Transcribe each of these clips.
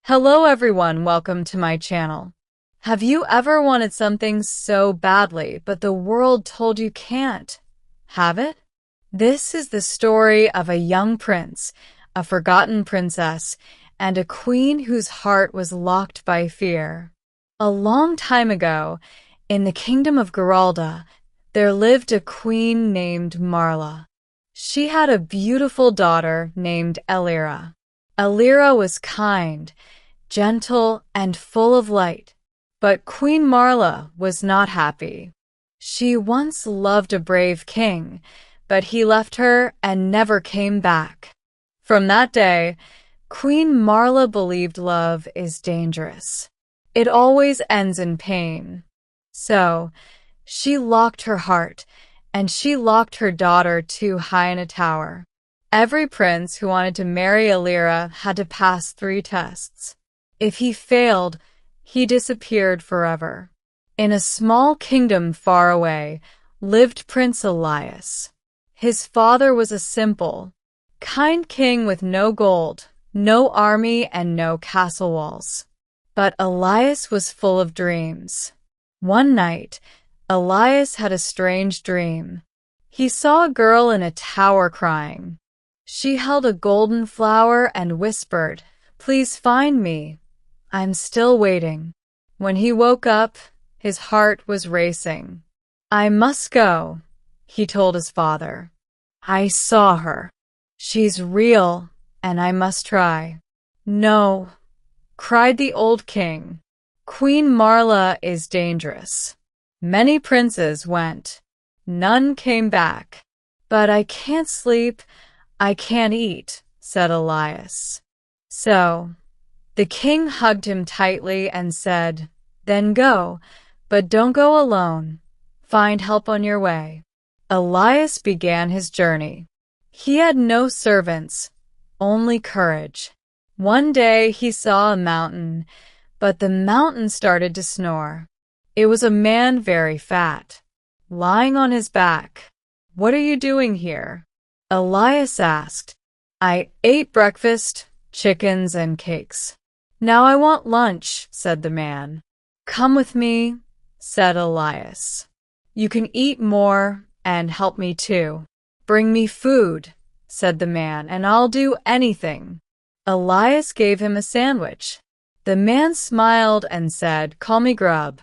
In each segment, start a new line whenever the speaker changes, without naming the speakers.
Hello everyone, welcome to my channel. Have you ever wanted something so badly, but the world told you can't have it? This is the story of a young prince, a forgotten princess, and a queen whose heart was locked by fear. A long time ago, in the kingdom of Geralda, there lived a queen named Marla. She had a beautiful daughter named Elira. Elira was kind, gentle, and full of light. But Queen Marla was not happy. She once loved a brave king, but he left her and never came back. From that day, Queen Marla believed love is dangerous. It always ends in pain. So, she locked her heart, and she locked her daughter too high in a tower. Every prince who wanted to marry Elira had to pass 3 tests. If he failed, he disappeared forever. In a small kingdom far away lived Prince Elias. His father was a simple, kind king with no gold, no army, and no castle walls. But Elias was full of dreams. One night, Elias had a strange dream. He saw a girl in a tower crying. She held a golden flower and whispered, "Please find me. I'm still waiting." When he woke up, his heart was racing. "I must go," he told his father. "I saw her. She's real, and I must try." "No," cried the old king. "Queen Marla is dangerous." Many princes went. None came back. "But I can't sleep, I can't eat," said Elias. So, the king hugged him tightly and said, "Then go, but don't go alone. Find help on your way." Elias began his journey. He had no servants, only courage. One day he saw a mountain, but the mountain started to snore. It was a man very fat, lying on his back. "What are you doing here?" Elias asked. "I ate breakfast, chickens and cakes. Now I want lunch," said the man. "Come with me," said Elias. "You can eat more and help me too." "Bring me food," said the man, "and I'll do anything." Elias gave him a sandwich. The man smiled and said, "Call me Grub."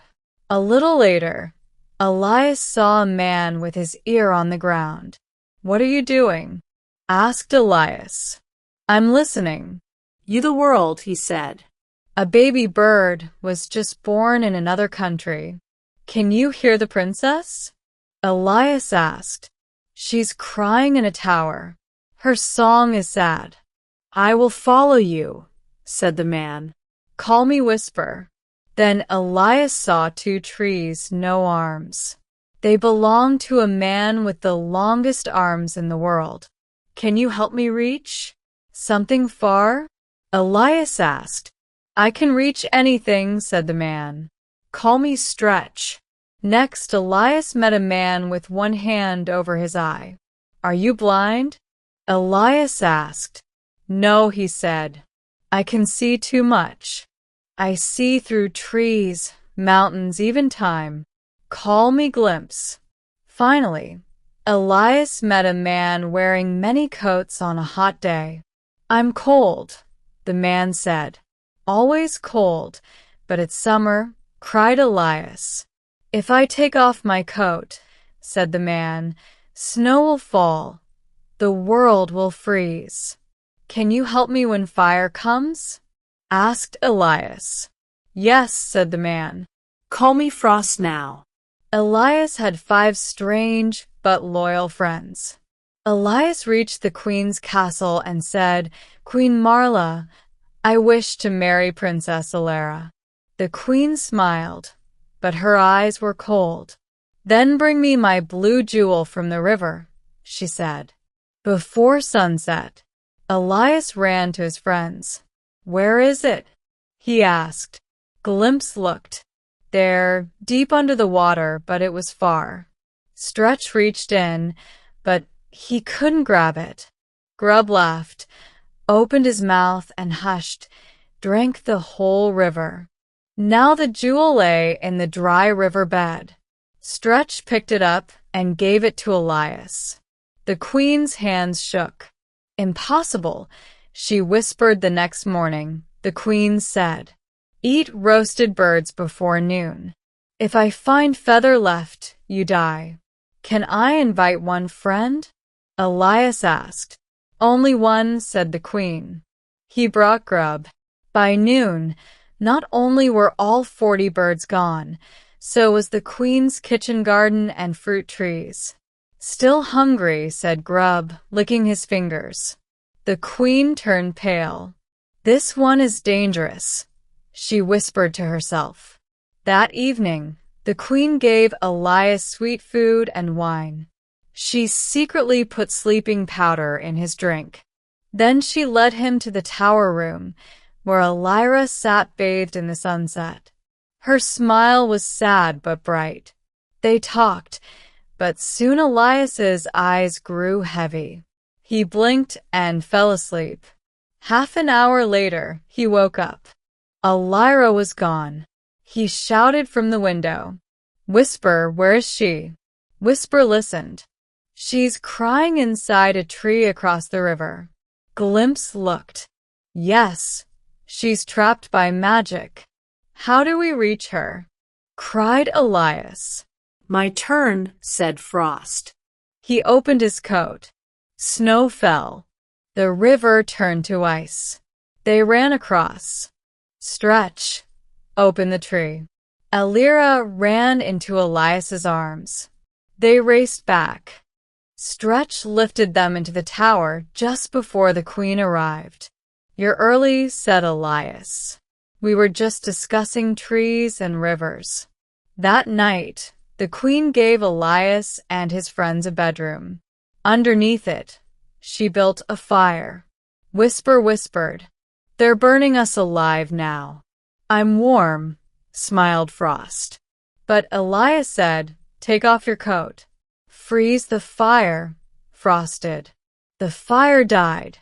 A little later, Elias saw a man with his ear on the ground. "What are you doing?" asked Elias. "I'm listening."
"You the world," he said.
"A baby bird was just born in another country. Can you hear the princess?" Elias asked. "She's crying in a tower. Her song is sad."
"I will follow you," said the man.
"Call me Whisper." Then Elias saw 2 trees, no arms. They belonged to a man with the longest arms in the world. "Can you help me reach something far?" Elias asked. "I can reach anything," said the man. "Call me Stretch." Next, Elias met a man with one hand over his eye. "Are you blind?" Elias asked. "No," he said. "I can see too much. I see through trees, mountains, even time. Call me Glimpse." Finally, Elias met a man wearing many coats on a hot day. "I'm cold," the man said. "Always cold, but it's summer," cried Elias. "If I take off my coat," said the man, "snow will fall. The world will freeze." "Can you help me when fire comes?" asked Elias. "Yes," said the man.
"Call me Frost now."
Elias had 5 strange but loyal friends. Elias reached the queen's castle and said, "Queen Marla, I wish to marry Princess Elira." The queen smiled, but her eyes were cold. "Then bring me my blue jewel from the river," she said. Before sunset, Elias ran to his friends. "Where is it?" he asked. Glimpse looked. There, deep under the water, but it was far. Stretch reached in, but he couldn't grab it. Grub laughed, opened his mouth and hushed, drank the whole river. Now the jewel lay in the dry river bed. Stretch picked it up and gave it to Elias. The queen's hands shook. Impossible, she whispered the next morning. The queen said, "Eat roasted birds before noon. If I find feather left, you die." "Can I invite one friend?" Elias asked. "Only one," said the queen. He brought grub. By noon, not only were all 40 birds gone, so was the queen's kitchen garden and fruit trees. "Still hungry," said Grub, licking his fingers. The queen turned pale. "This one is dangerous," she whispered to herself. That evening, the queen gave Elias sweet food and wine. She secretly put sleeping powder in his drink. Then she led him to the tower room, where Elira sat bathed in the sunset. Her smile was sad but bright. They talked, but soon Elias's eyes grew heavy. He blinked and fell asleep. Half an hour later, he woke up. Elira was gone. He shouted from the window, "Whisper, where is she?" Whisper listened. "She's crying inside a tree across the river." Glimpse looked. "Yes, she's trapped by magic. How do we reach her?" cried Elias.
"My turn," said Frost.
He opened his coat. Snow fell. The river turned to ice. They ran across. Stretch, open the tree. Elira ran into Elias's arms. They raced back. Stretch lifted them into the tower just before the queen arrived. "You're early," said Elias. "We were just discussing trees and rivers." That night, the queen gave Elias and his friends a bedroom. Underneath it, she built a fire. Whisper whispered, "They're burning us alive now." "I'm warm," smiled Frost. But Elias said, "Take off your coat." "Freeze the fire," Frost did. The fire died.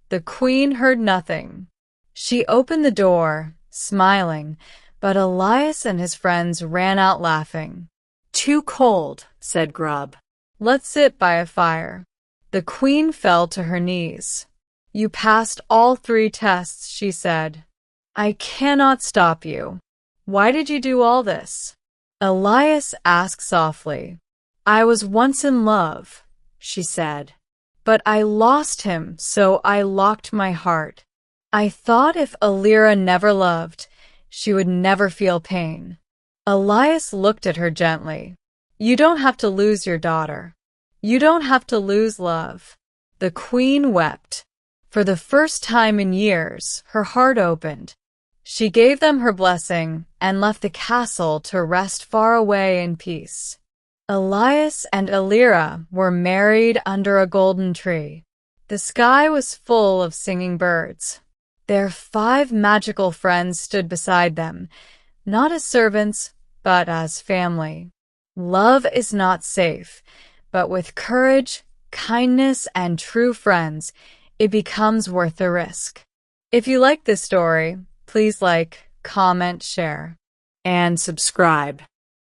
The queen heard nothing. She opened the door, smiling, but Elias and his friends ran out laughing.
"Too cold," said Grub.
"Let's sit by a fire." The queen fell to her knees. "You passed all 3 tests," she said. "I cannot stop you. Why did you do all this?" Elias asked softly. "I was once in love," she said. "But I lost him, so I locked my heart. I thought if Elira never loved, she would never feel pain." Elias looked at her gently. "You don't have to lose your daughter. You don't have to lose love." The queen wept. For the first time in years, her heart opened. She gave them her blessing and left the castle to rest far away in peace. Elias and Elira were married under a golden tree. The sky was full of singing birds. Their 5 magical friends stood beside them, not as servants, but as family. Love is not safe, but with courage, kindness, and true friends, it becomes worth the risk. If you like this story, please like, comment, share,
and subscribe.